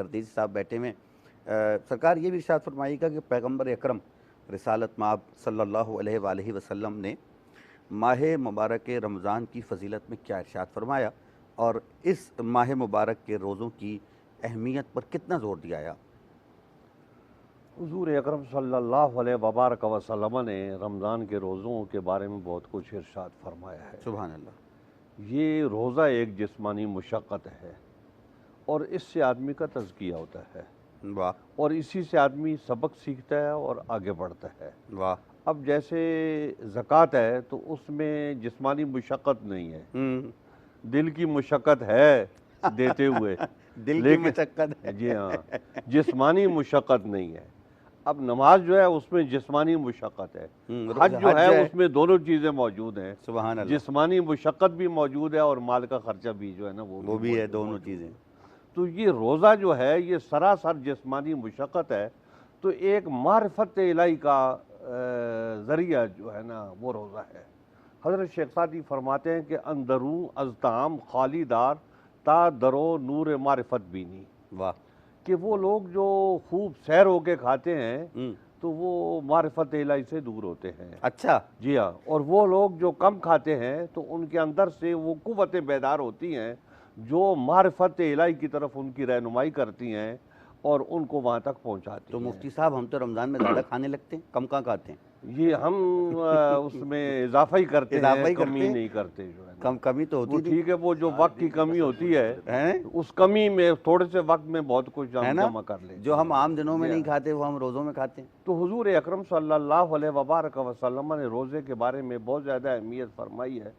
परदेसी साहब बैठे हुए सरकार ये भी इरशाद फरमाइएगा कि पैगंबर अकरम रिसालत माब सल्लल्लाहु अलैहि वसल्लम ने माह मुबारक रमज़ान की फ़जीलत में क्या इरशाद फरमाया और इस माह मुबारक के रोज़ों की अहमियत पर कितना ज़ोर दिया है? हुज़ूर अकरम सल्लल्लाहु अलैहि वसल्लम ने रमज़ान के रोज़ों के बारे में बहुत कुछ इरशाद फरमाया है। सुभान अल्लाह। ये रोज़ा एक जिस्मानी मुशक्क़त है और इससे आदमी का तज़किया होता है। वाह। और इसी से आदमी सबक सीखता है और आगे बढ़ता है। वाह। अब जैसे ज़कात है तो उसमें जिस्मानी मुशक्क़त नहीं है, दिल की मुशक्क़त है देते हुए दिल की मुशक्क़त है। जी हाँ, जिस्मानी मुशक्क़त नहीं है। अब नमाज जो है उसमें जिस्मानी मुशक्क़त है, हज जो है उसमें दोनों चीज़ें मौजूद हैं। सुभान अल्लाह। जिस्मानी मुशक्क़त भी मौजूद है और माल का खर्चा भी जो है ना वो भी है, दोनों चीज़ें। तो ये रोज़ा जो है ये सरासर जिस्मानी मुशक्क़त है। तो एक मारिफत इलाही का ज़रिया जो है ना वो रोज़ा है। हज़रत शेख सादी फरमाते हैं कि अंदरूं अज़ताम खालीदार ता दरो नूर मारिफत बीनी। वाह। कि वो लोग जो खूब सैर होके खाते हैं तो वो मारिफत इलाही से दूर होते हैं। अच्छा। जी हाँ। और वो लोग जो कम खाते हैं तो उनके अंदर से वो कुव्वतें बेदार होती हैं जो मारिफत इलाही की तरफ उनकी रहनुमाई करती हैं और उनको वहाँ तक पहुँचाती तो हैं। मुफ्ती साहब हम तो रमज़ान में ज़्यादा खाने लगते हैं, कम कहाँ खाते हैं? ये हम उसमें इजाफा ही करते हैं, कमी नहीं करते जो है। कमी तो होती नहीं। ठीक है, वो जो वक्त की कमी होती है उस कमी में थोड़े से वक्त में बहुत कुछ हम जमा कर लेते हैं। जो हम आम दिनों में नहीं खाते वो हम रोज़ों में खाते हैं। तो हुजूर अकरम सल्लल्लाहु अलैहि वसल्लम ने रोज़े के बारे में बहुत ज़्यादा अहमियत फरमाई है।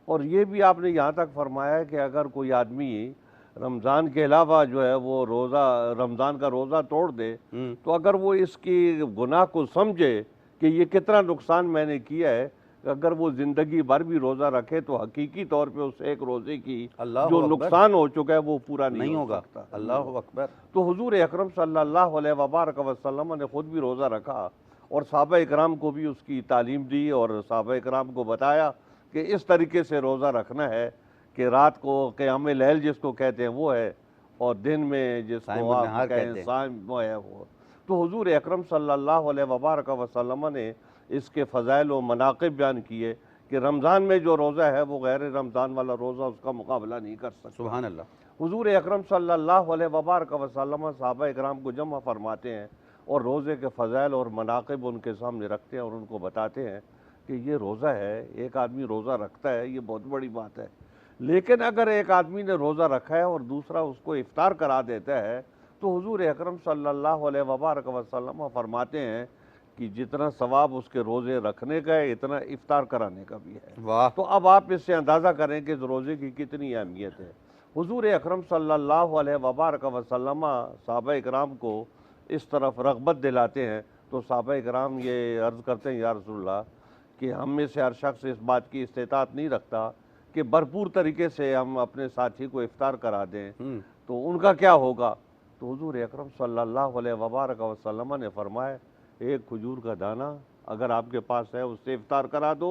और ये भी आपने यहाँ तक फरमाया है कि अगर कोई आदमी रमज़ान के अलावा जो है वो रमज़ान का रोज़ा तोड़ दे तो अगर वो इसकी गुनाह को समझे कि ये कितना नुकसान मैंने किया है, अगर वो ज़िंदगी भर भी रोज़ा रखे तो हकीकी तौर पे उस एक रोज़े की जो नुकसान हो चुका है वो पूरा नहीं होगा। अल्लाहु अकबर। तो हुजूर अकरम सल्लल्लाहु अलैहि वसल्लम ने ख़ुद भी रोज़ा रखा और सहाबा इकराम को भी उसकी तालीम दी और सहाबा इकराम को बताया कि इस तरीके से रोज़ा रखना है कि रात को क़याम लैल जिसको कहते हैं वो है और दिन में जिसको आप कहें साइम वो है वो। तो हुजूर अकरम सल्लल्लाहु अलैहि वसल्लम ने इसके फ़ज़ाइल व मनाक़िब बयान किए कि रमज़ान में जो रोज़ा है वो गैर रमज़ान वाला रोज़ा उसका मुकाबला नहीं कर सकता। सुभान अल्लाह। हुजूर अकरम सल्लल्लाहु अलैहि वसल्लम सहाबा इकराम को जमा फरमाते हैं और रोज़े के फ़ज़ाइल और मनाक़िब उनके सामने रखते हैं और उनको बताते हैं कि ये रोज़ा है, एक आदमी रोज़ा रखता है ये बहुत बड़ी बात है। लेकिन अगर एक आदमी ने रोज़ा रखा है और दूसरा उसको इफ्तार करा देता है तो हुजूर अकरम सल्लल्लाहु अलैहि वसल्लम फरमाते हैं कि जितना सवाब उसके रोज़े रखने का है इतना इफ्तार कराने का भी है। वाह। तो अब आप इससे अंदाज़ा करें कि रोज़े की कितनी अहमियत है। हुजूर अकरम सल्लल्लाहु अलैहि वसल्लम सहाबा इकराम को इस तरफ रग़बत दिलाते हैं तो सहाबा इकराम ये अर्ज़ करते हैं या रसूलल्लाह कि हम में से हर शख्स इस बात की इस्तेताअत नहीं रखता कि भरपूर तरीके से हम अपने साथी को इफ्तार करा दें, तो उनका क्या होगा? तो हुजूर अकरम सल्लल्लाहु अलैहि वसल्लम ने फरमाया एक खजूर का दाना अगर आपके पास है उससे इफ्तार करा दो,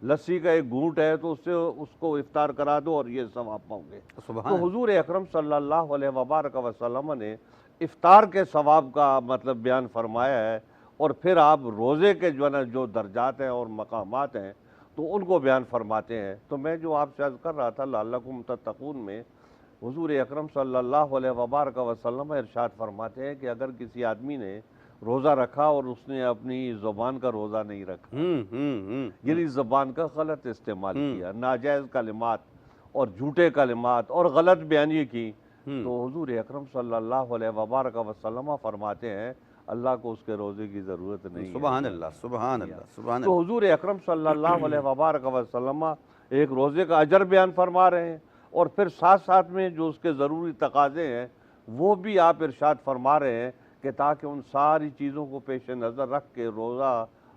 लस्सी का एक घूंट है तो उससे उसको इफ्तार करा दो और ये सवाब पाओगे। तो हुजूर अकरम सल्लल्लाहु अलैहि वसल्लम ने इफ्तार के सवाब का मतलब बयान फरमाया है और फिर आप रोज़े के जो है ना जो दर्जात हैं और मकामात हैं तो उनको बयान फरमाते हैं। तो मैं जो आपसे अर्ज़ कर रहा था लअल्लकुम तत्तक़ून में हुजूर अकरम सल्लल्लाहु अलैहि वसल्लम इरशाद फरमाते हैं कि अगर किसी आदमी ने रोज़ा रखा और उसने अपनी ज़ुबान का रोज़ा नहीं रखा, यानी ज़ुबान का गलत इस्तेमाल किया, नाजायज़ कलिमात और झूठे कलिमात और गलत बयानी की, तो हुजूर अकरम सल्लल्लाहु अलैहि वसल्लम फरमाते हैं अल्लाह को उसके रोज़े की ज़रूरत नहीं है। सुभान अल्लाह, सुभान अल्लाह, सुभान अल्लाह। तो हुजूर अकरम सल्लल्लाहु अलैहि वसल्लम एक रोज़े का अजर बयान फरमा रहे हैं और फिर साथ साथ में जो उसके ज़रूरी तकाज़े हैं वो भी आप इरशाद फरमा रहे हैं कि ताकि उन सारी चीज़ों को पेश नज़र रख के रोज़ा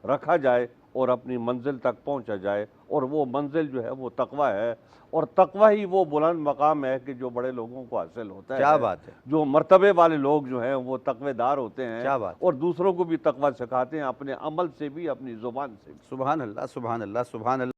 रखा जाए और अपनी मंजिल तक पहुंचा जाए और वो मंजिल जो है वो तकवा है और तकवा ही वो बुलंद मकाम है कि जो बड़े लोगों को हासिल होता है। क्या बात है। जो मर्तबे वाले लोग जो हैं वो तकवेदार होते हैं। क्या बात। और दूसरों को भी तकवा सिखाते हैं अपने अमल से भी अपनी ज़ुबान से भी। सुभान अल्लाह, सुभान अल्लाह, सुभान अल्लाह।